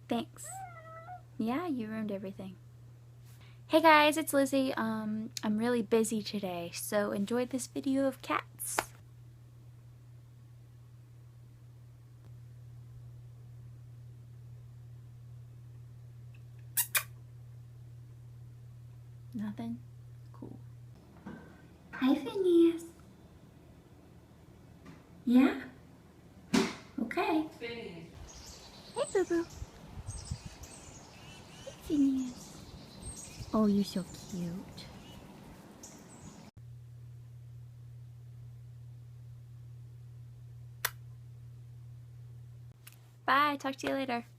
Thanks. Yeah, you ruined everything. Hey guys, it's Lizzie. I'm really busy today, so enjoy this video of cats. Nothing? Cool. Hi, Phineas. Yeah? Okay. Phineas. Hey, boo-boo. Hey, Phineas. Oh, you're so cute. Bye. Talk to you later.